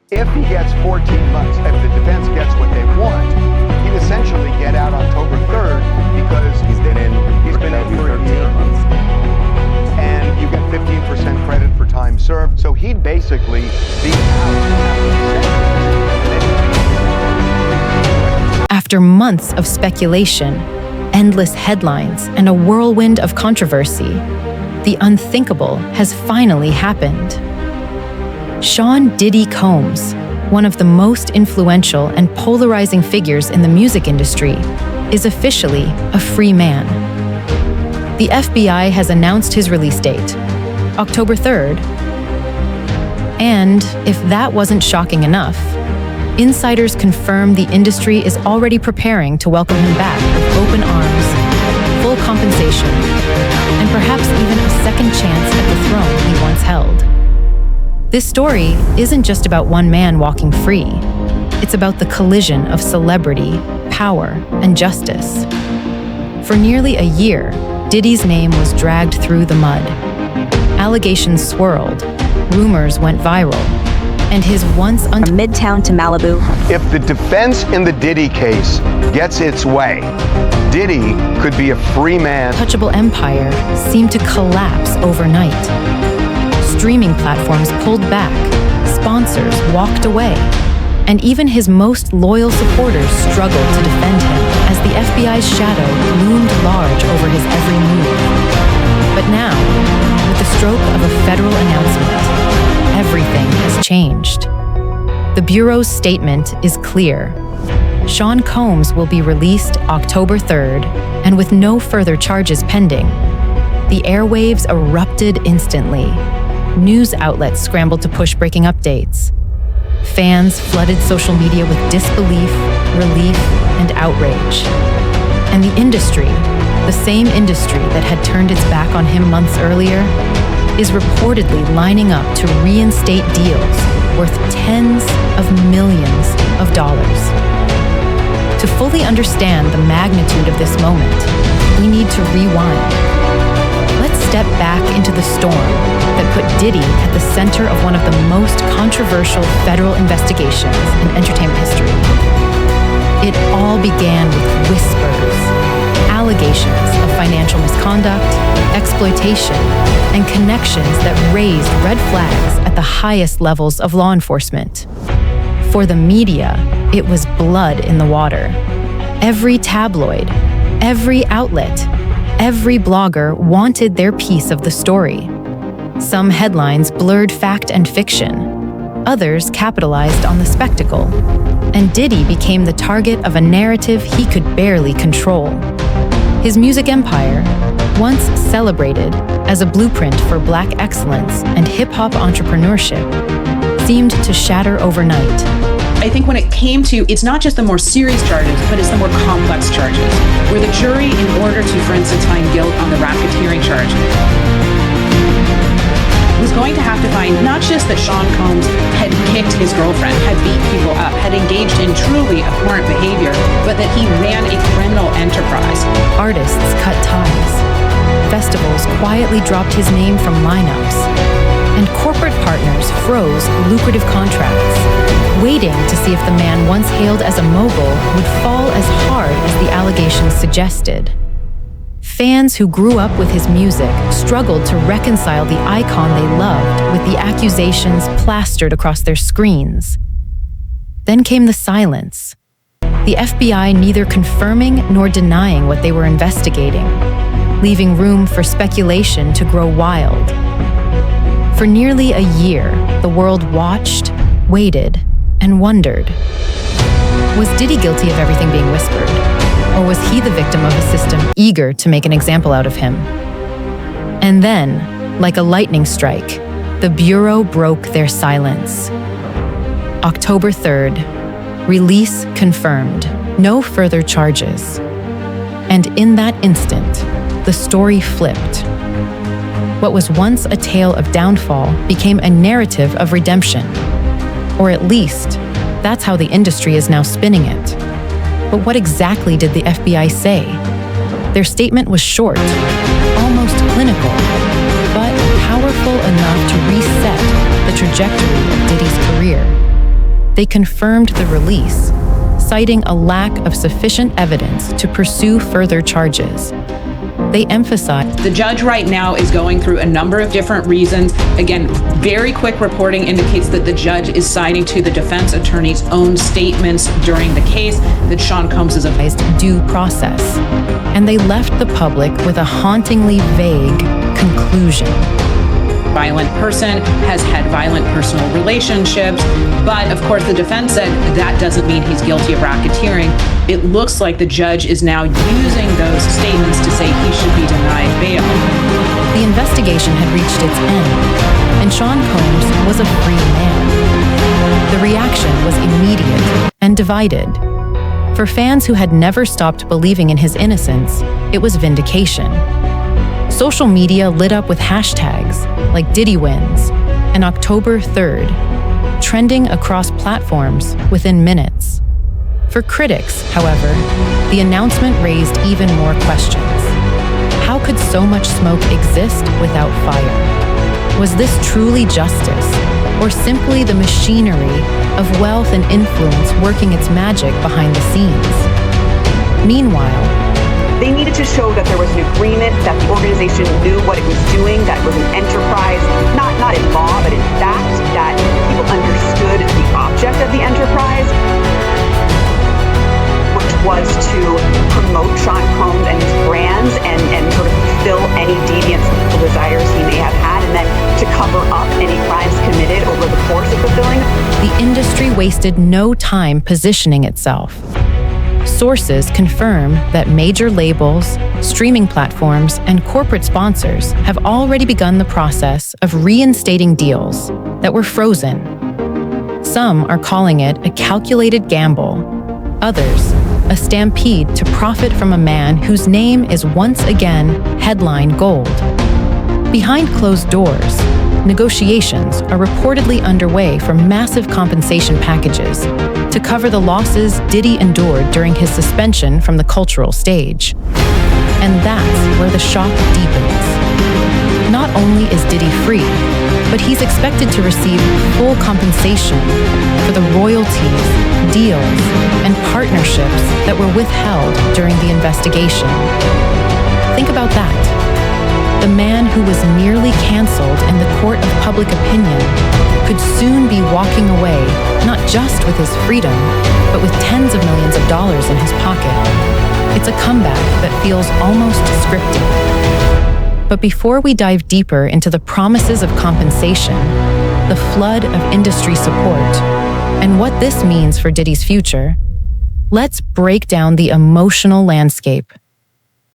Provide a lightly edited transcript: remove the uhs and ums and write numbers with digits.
If he gets 14 months, if the defense gets what they want, he'd essentially get out October 3rd because he's been in for a year. And you get 15% credit for time served. So he'd basically be out. After months of speculation, endless headlines, and a whirlwind of controversy, the unthinkable has finally happened. Sean "Diddy" Combs, one of the most influential and polarizing figures in the music industry, is officially a free man. The FBI has announced his release date, October 3rd. And if that wasn't shocking enough, insiders confirm the industry is already preparing to welcome him back with open arms, full compensation, and perhaps even a second chance at the throne he once held. This story isn't just about one man walking free. It's about the collision of celebrity, power, and justice. For nearly a year, Diddy's name was dragged through the mud. Allegations swirled, rumors went viral, and his once From Midtown to Malibu. If the defense in the Diddy case gets its way, Diddy could be a free man. untouchable empire seemed to collapse overnight. Streaming platforms pulled back, sponsors walked away, and even his most loyal supporters struggled to defend him as the FBI's shadow loomed large over his every move. But now, with the stroke of a federal announcement, everything has changed. The Bureau's statement is clear. Sean Combs will be released October 3rd, and with no further charges pending. The airwaves erupted instantly. News outlets scrambled to push breaking updates. Fans flooded social media with disbelief, relief, and outrage. And the industry, the same industry that had turned its back on him months earlier, is reportedly lining up to reinstate deals worth tens of millions of dollars. To fully understand the magnitude of this moment, we need to rewind. Let's step back into the storm that put Diddy at the center of one of the most controversial federal investigations in entertainment history. It all began with whispers, allegations of financial misconduct, exploitation, and connections that raised red flags at the highest levels of law enforcement. For the media, it was blood in the water. Every tabloid, every outlet, every blogger wanted their piece of the story. Some headlines blurred fact and fiction. Others capitalized on the spectacle. And Diddy became the target of a narrative he could barely control. His music empire, once celebrated as a blueprint for Black excellence and hip-hop entrepreneurship, seemed to shatter overnight. I think when it came to, it's not just the more serious charges, but it's the more complex charges, where the jury, in order to, for instance, find guilt on the racketeering charge, was going to have to find not just that Sean Combs had kicked his girlfriend, had beat people up, had engaged in truly abhorrent behavior, but that he ran a criminal enterprise. Artists cut ties. Festivals quietly dropped his name from lineups. And corporate partners froze lucrative contracts, waiting to see if the man once hailed as a mogul would fall as hard as the allegations suggested. Fans who grew up with his music struggled to reconcile the icon they loved with the accusations plastered across their screens. Then came the silence, the FBI neither confirming nor denying what they were investigating, leaving room for speculation to grow wild. For nearly a year, the world watched, waited, and wondered. Was Diddy guilty of everything being whispered? Or was he the victim of a system eager to make an example out of him? And then, like a lightning strike, the Bureau broke their silence. October 3rd, release confirmed, no further charges. And in that instant, the story flipped. What was once a tale of downfall became a narrative of redemption. Or at least, that's how the industry is now spinning it. But what exactly did the FBI say? Their statement was short, almost clinical, but powerful enough to reset the trajectory of Diddy's career. they confirmed the release, citing a lack of sufficient evidence to pursue further charges. They emphasized the judge right now is going through a number of different reasons. Again, very quick reporting indicates that the judge is citing to the defense attorney's own statements during the case that Sean Combs is a due process, and they left the public with a hauntingly vague conclusion. Violent person, has had violent personal relationships, but of course the defense said that doesn't mean he's guilty of racketeering. It looks like the judge is now using those statements to say he should be denied bail. The investigation had reached its end, and Sean Combs was a free man. The reaction was immediate and divided. For fans who had never stopped believing in his innocence, it was vindication. Social media lit up with hashtags like Diddy wins and October 3rd, trending across platforms within minutes. For critics, however, the announcement raised even more questions. How could so much smoke exist without fire? Was this truly justice, or simply the machinery of wealth and influence working its magic behind the scenes? Meanwhile, they needed to show that there was an agreement, that the organization knew what it was doing, that it was an enterprise, not in law, but in fact, that people understood the object of the enterprise, which was to promote Sean Combs and his brands and sort of fulfill any deviant desires he may have had, and then to cover up any crimes committed over the course of fulfilling. The industry wasted no time positioning itself. Sources confirm that major labels, streaming platforms, and corporate sponsors have already begun the process of reinstating deals that were frozen. Some are calling it a calculated gamble, others a stampede to profit from a man whose name is once again headline gold. Behind closed doors, negotiations are reportedly underway for massive compensation packages to cover the losses Diddy endured during his suspension from the cultural stage. And that's where the shock deepens. Not only is Diddy free, but he's expected to receive full compensation for the royalties, deals, and partnerships that were withheld during the investigation. Think about that. The man who was nearly canceled in the court of public opinion could soon be walking away, not just with his freedom, but with tens of millions of dollars in his pocket. It's a comeback that feels almost scripted. But before we dive deeper into the promises of compensation, the flood of industry support, and what this means for Diddy's future, let's break down the emotional landscape